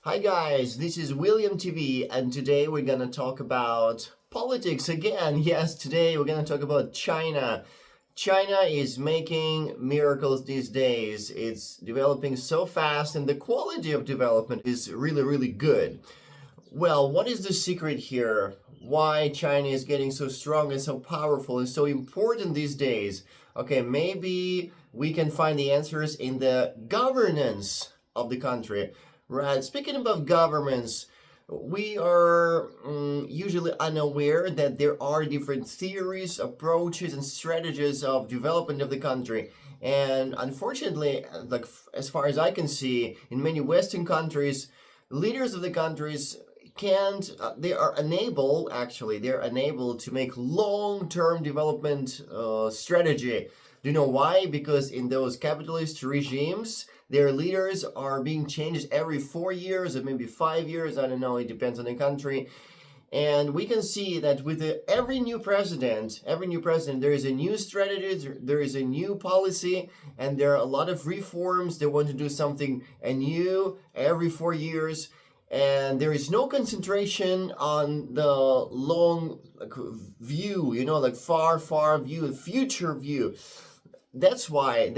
Hi guys, this is William TV and today we're gonna talk about politics again. Yes, today we're gonna talk about China. China is making miracles these days. It's developing so fast and the quality of development is really good. Well, what is the secret here? Why China is getting so strong and so powerful and so important these days? Okay, maybe we can find the answers in the governance of the country. Right, speaking about governments, we are usually unaware that there are different theories, approaches, and strategies of development of the country. And unfortunately, like as far as I can see, in many Western countries, leaders of the countries can't they are unable actually they're unable to make long-term development strategy. Do you know why? Because in those capitalist regimes their leaders are being changed every 4 years or maybe 5 years. I don't know, it depends on the country. And we can see that with every new president, there is a new strategy, there is a new policy, and there are a lot of reforms. They want to do something new every 4 years, and there is no concentration on the long view, like far view, future view. That's why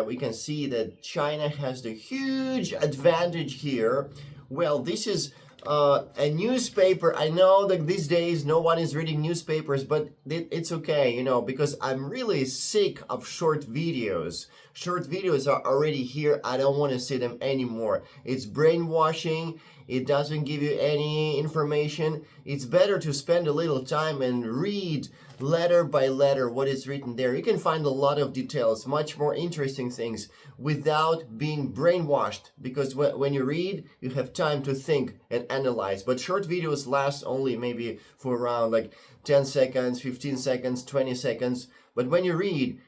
we can see that China has the huge advantage here. Well, this is a newspaper. I know that these days no one is reading newspapers, but it's okay, because I'm really sick of short videos. Short videos are already here. I don't want to see them anymore. It's brainwashing. It doesn't give you any information. It's better to spend a little time and read letter by letter what is written there. You can find a lot of details, much more interesting things, without being brainwashed, because when you read, you have time to think and analyze. But short videos last only maybe for around like 10 seconds, 15 seconds, 20 seconds. But when you read,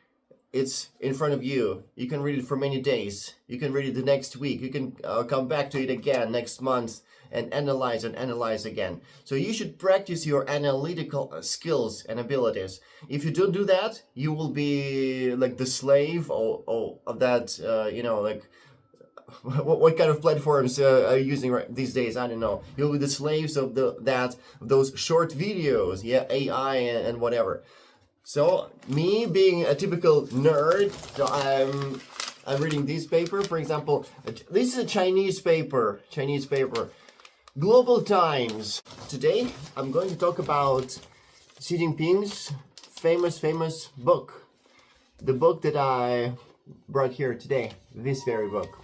it's in front of you. You can read it for many days. You can read it the next week. You can come back to it again next month and analyze again. So you should practice your analytical skills and abilities. If you don't do that, you will be like the slave of that, like what kind of platforms are you using these days? I don't know. You'll be the slaves of those short videos, AI and whatever. So me being a typical nerd, so I'm reading this paper. For example, this is a Chinese paper. Global Times. Today I'm going to talk about Xi Jinping's famous book. The book that I brought here today. This very book.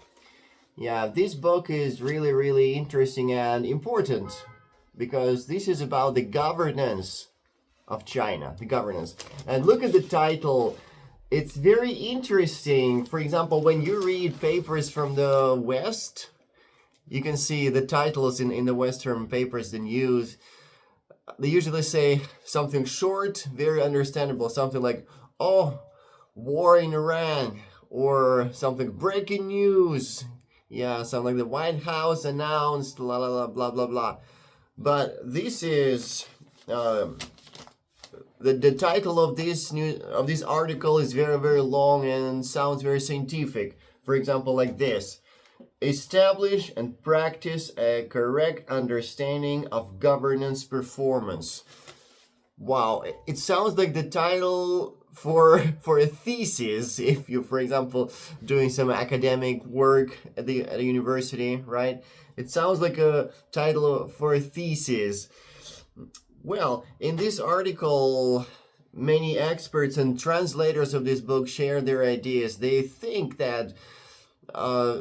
Yeah, this book is really interesting and important because this is about the governance of China, the governance. And look at the title. It's very interesting. For example, when you read papers from the West, you can see the titles in the Western papers, the news. They usually say something short, very understandable, something like, oh, war in Iran, or something, breaking news. Yeah, something like the White House announced, blah blah. But this is the title of this article is very long and sounds very scientific. For example, like this: establish and practice a correct understanding of governance performance. Wow, it sounds like the title for a thesis. If you, for example, doing some academic work at a university, right? It sounds like a title for a thesis. Well, in this article, many experts and translators of this book share their ideas. They think that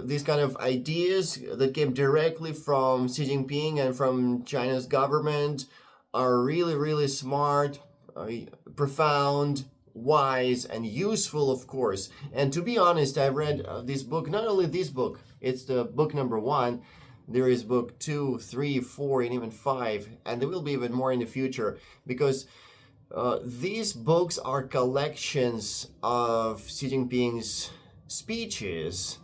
these kind of ideas that came directly from Xi Jinping and from China's government are really smart, profound, wise, and useful, of course. And to be honest, I read this book, not only this book, it's the book number 1. There is book 2, 3, 4, and even 5, and there will be even more in the future, because these books are collections of Xi Jinping's speeches,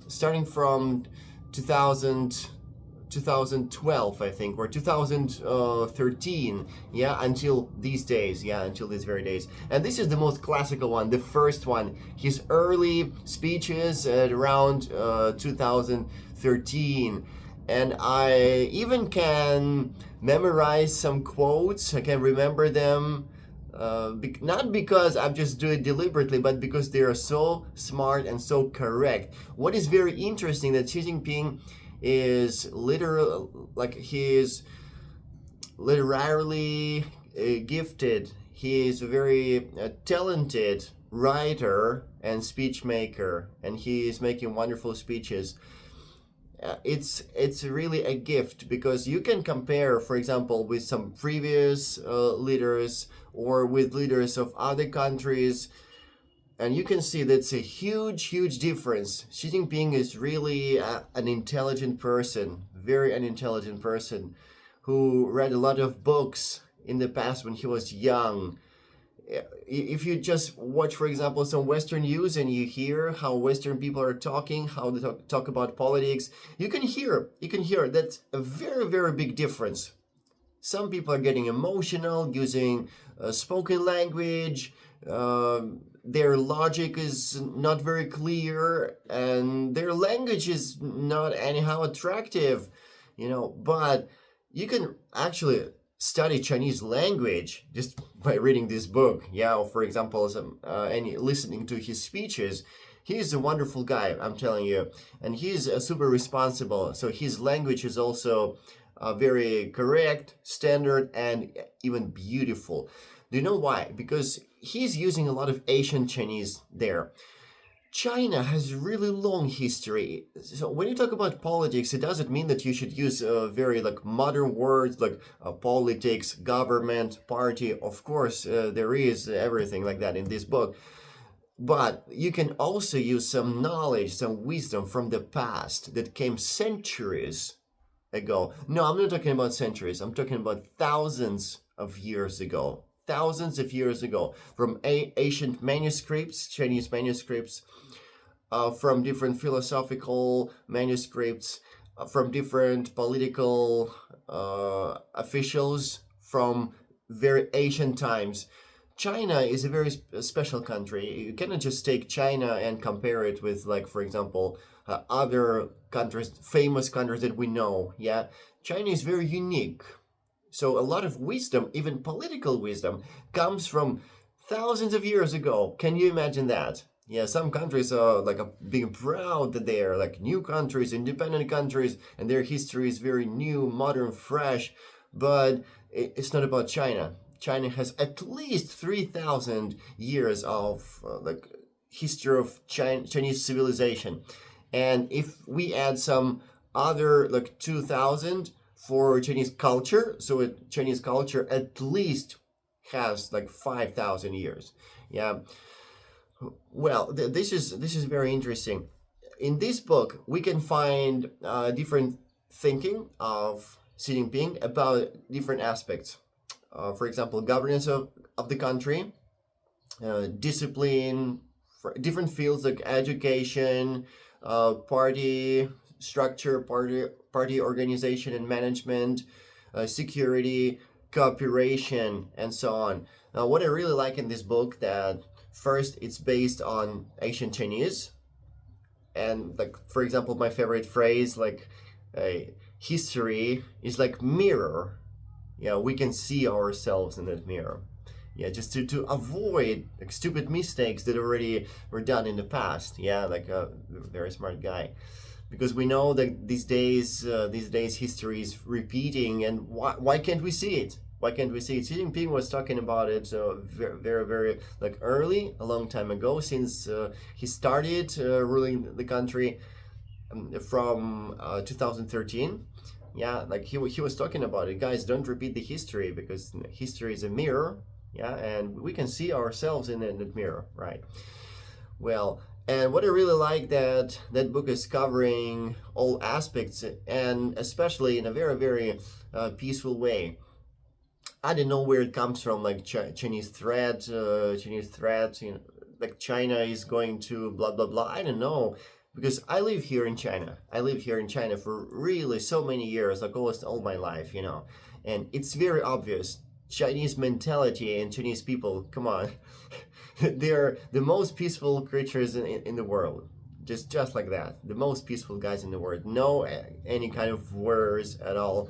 starting from 2012, I think, or 2013, until these days, until these very days. And this is the most classical one, the first one, his early speeches at around 2013. and I even can memorize some quotes. I can remember them, not because I just do it deliberately, but because they are so smart and so correct. What is very interesting that Xi Jinping is literal, like he is literally gifted. He is a very talented writer and speech maker, and he is making wonderful speeches. It's really a gift because you can compare, for example, with some previous leaders or with leaders of other countries, and you can see that's a huge difference. Xi Jinping is really an intelligent person, very an intelligent person, who read a lot of books in the past when he was young. If you just watch, for example, some Western news and you hear how Western people are talking, how they talk about politics, you can hear that's a very big difference. Some people are getting emotional using spoken language. Their logic is not very clear, and their language is not anyhow attractive, But you can actually study Chinese language just by reading this book. Yeah, or for example, and listening to his speeches. He's a wonderful guy, I'm telling you, and he's super responsible. So his language is also very correct, standard, and even beautiful. Do you know why? Because he's using a lot of Asian Chinese there. China has really long history. So when you talk about politics, it doesn't mean that you should use very modern words like politics, government, party. Of course, there is everything like that in this book. But you can also use some knowledge, some wisdom from the past that came centuries ago. No, I'm not talking about centuries. I'm talking about thousands of years ago. Thousands of years ago, from ancient manuscripts, Chinese manuscripts, from different philosophical manuscripts, from different political officials from very ancient times. China is a very special country. You cannot just take China and compare it with, for example, other countries, famous countries that we know. Yeah, China is very unique. So a lot of wisdom, even political wisdom, comes from thousands of years ago. Can you imagine that? Yeah, some countries are being proud that they are new countries, independent countries, and their history is very new, modern, fresh. But it's not about China. China has at least 3,000 years of history of Chinese civilization, and if we add some other 2,000 for Chinese culture, so Chinese culture at least has 5,000 years. Yeah. Well, this is very interesting. In this book, we can find different thinking of Xi Jinping about different aspects. For example, governance of the country, discipline, for different fields like education, party structure, party organization and management, security, cooperation, and so on. Now, what I really like in this book that first it's based on ancient Chinese, and for example, my favorite phrase history is like mirror. Yeah, we can see ourselves in that mirror. Yeah, just to avoid stupid mistakes that already were done in the past. Yeah, a very smart guy, because we know that these days history is repeating, and why can't we see it? Why can't we see it? Xi Jinping was talking about it very early, a long time ago, since he started ruling the country from 2013. Yeah, he was talking about it. Guys, don't repeat the history, because history is a mirror. Yeah, and we can see ourselves in that mirror, right? Well, and what I really like that book is covering all aspects, and especially in a very peaceful way. I don't know where it comes from, Chinese threat, China is going to blah blah blah. I don't know, because I live here in China. I live here in China for really so many years, almost all my life, and it's very obvious. Chinese mentality and Chinese people, come on, they're the most peaceful creatures in the world. just like that. The most peaceful guys in the world. No any kind of wars at all.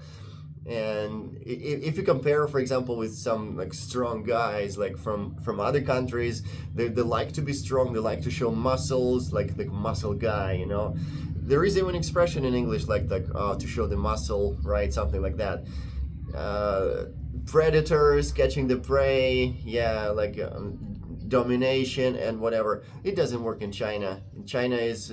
And if you compare, for example, with some like strong guys like from other countries, they like to be strong, they like to show muscles, like the muscle guy, you know. There is even expression in English like to show the muscle, right? Something like that. Predators catching the prey, yeah, like domination and whatever. It doesn't work in China. China is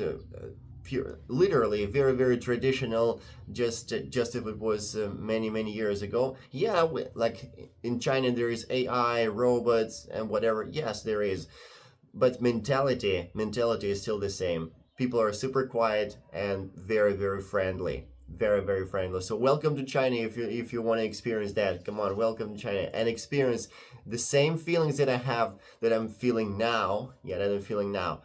pure, literally very very traditional. Just if it was many years ago. Yeah, like in China there is AI, robots, and whatever. Yes, there is, but mentality is still the same. People are super quiet and very very friendly. Very very friendly. So welcome to China if you want to experience that. Come on, welcome to China and experience the same feelings that I'm feeling now. Yeah, that I'm feeling now.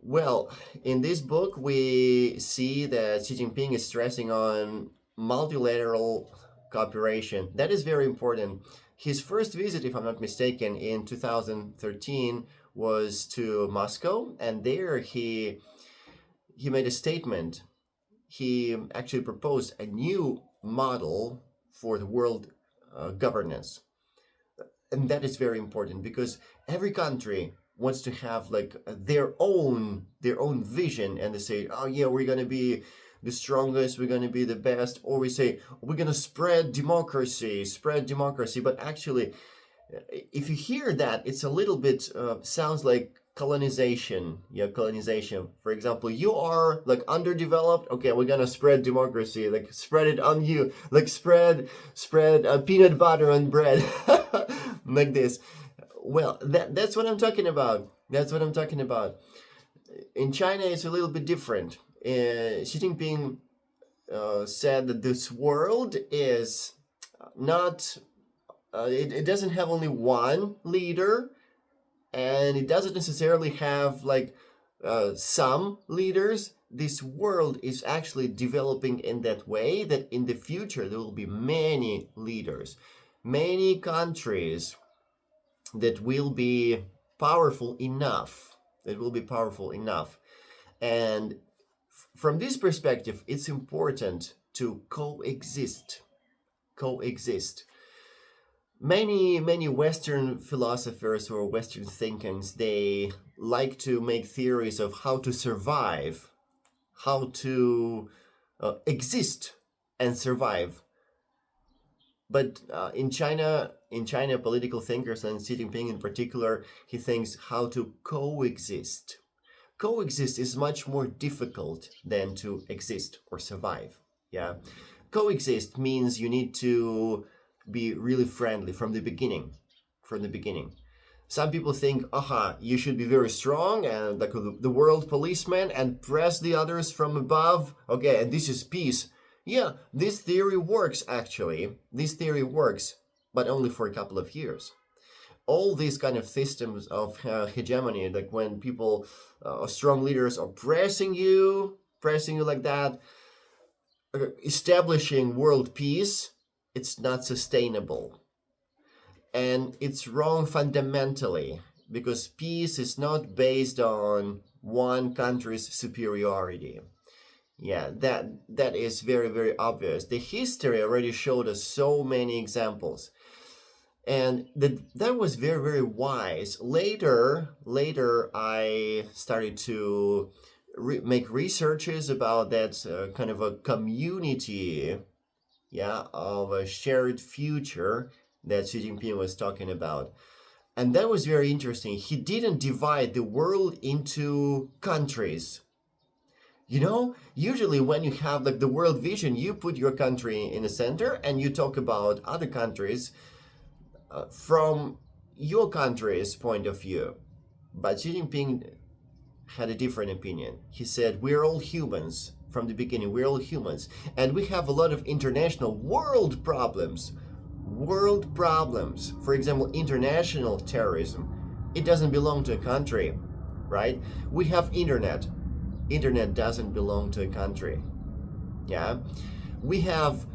Well, in this book we see that Xi Jinping is stressing on multilateral cooperation. That is very important. His first visit, if I'm not mistaken, in 2013 was to Moscow, and there he made a statement. He actually proposed a new model for the world governance, and that is very important because every country wants to have like their own vision, and they say, oh yeah, we're going to be the strongest, we're going to be the best, or we say we're going to spread democracy. But actually, if you hear that, it's a little bit sounds like colonization. Yeah, colonization. For example, you are like underdeveloped, okay, we're gonna spread democracy, like spread it on you, like spread peanut butter on bread. Like this. Well, that's what I'm talking about. In China it's a little bit different. Xi Jinping said that this world is not it doesn't have only one leader, and it doesn't necessarily have like some leaders. This world is actually developing in that way that in the future there will be many leaders, many countries that will be powerful enough. And from this perspective, it's important to coexist. Many Western philosophers or Western thinkings, they like to make theories of how to survive, how to exist and survive. But in China, political thinkers, and Xi Jinping in particular, he thinks how to coexist. Coexist is much more difficult than to exist or survive. Yeah, coexist means you need to be really friendly from the beginning. Some people think, you should be very strong and like the world policeman and press the others from above. Okay, and this is peace. Yeah, this theory works actually. But only for a couple of years. All these kind of systems of hegemony, like when people, strong leaders are pressing you like that, establishing world peace, it's not sustainable. And it's wrong fundamentally, because peace is not based on one country's superiority. Yeah, that is very, very obvious. The history already showed us so many examples. And that was very, very wise. Later, I started to make researches about that kind of a community, of a shared future that Xi Jinping was talking about. And that was very interesting. He didn't divide the world into countries. You know, usually when you have like the world vision, you put your country in the center and you talk about other countries from your country's point of view. But Xi Jinping had a different opinion. He said, we're all humans from the beginning. We're all humans. And we have a lot of international world problems. For example, international terrorism. It doesn't belong to a country, right? We have internet. Internet doesn't belong to a country. Yeah. We have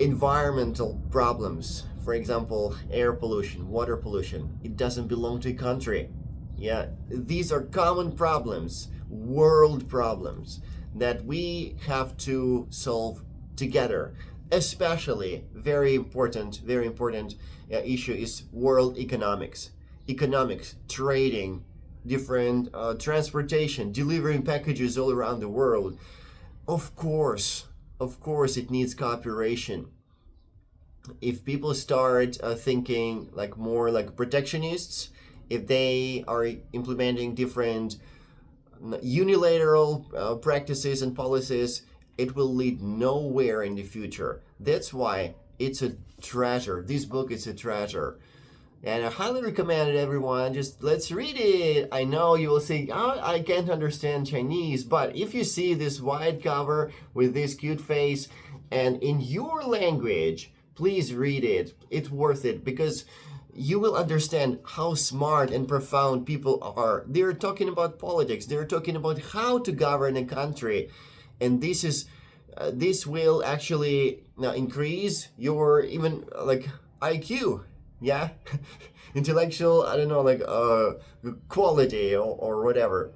environmental problems. For example, air pollution, water pollution. It doesn't belong to a country. Yeah. These are common problems. world problems that we have to solve together. Especially very important issue is world economics, trading, different transportation, delivering packages all around the world. Of course, it needs cooperation. If people start thinking like more like protectionists, if they are implementing different unilateral practices and policies, it will lead nowhere in the future. That's why it's a treasure. This book is a treasure. And I highly recommend it, everyone. Just let's read it. I know you will think, oh, I can't understand Chinese. But if you see this white cover with this cute face and in your language, please read it. It's worth it because you will understand how smart and profound people are. They're talking about politics. They're talking about how to govern a country. And this will actually increase your even like IQ. Yeah, intellectual, I don't know, like quality or whatever.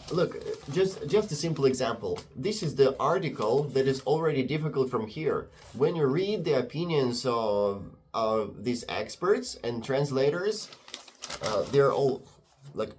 Look, just a simple example. This is the article that is already difficult from here. When you read the opinions of these experts and translators, they're all like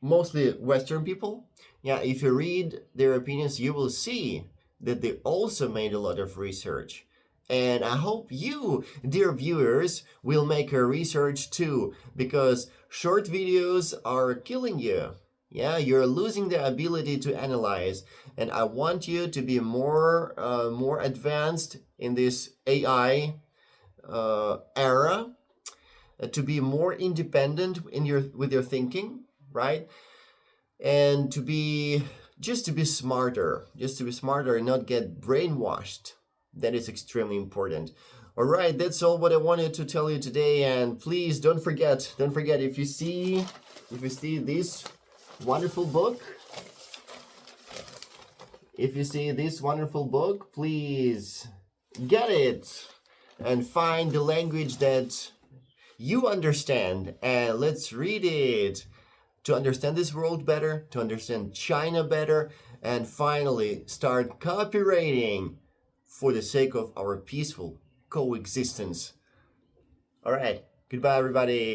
mostly Western people. Yeah, if you read their opinions, you will see that they also made a lot of research. And I hope you, dear viewers, will make a research too, because short videos are killing you. Yeah, you're losing the ability to analyze, and I want you to be more advanced in this AI era, to be more independent in with your thinking, right? And to be smarter, and not get brainwashed. That is extremely important. All right, that's all what I wanted to tell you today. And please don't forget if you see this wonderful book, please get it and find the language that you understand and let's read it to understand this world better, to understand China better, and finally start cooperating for the sake of our peaceful coexistence. All right, goodbye, everybody.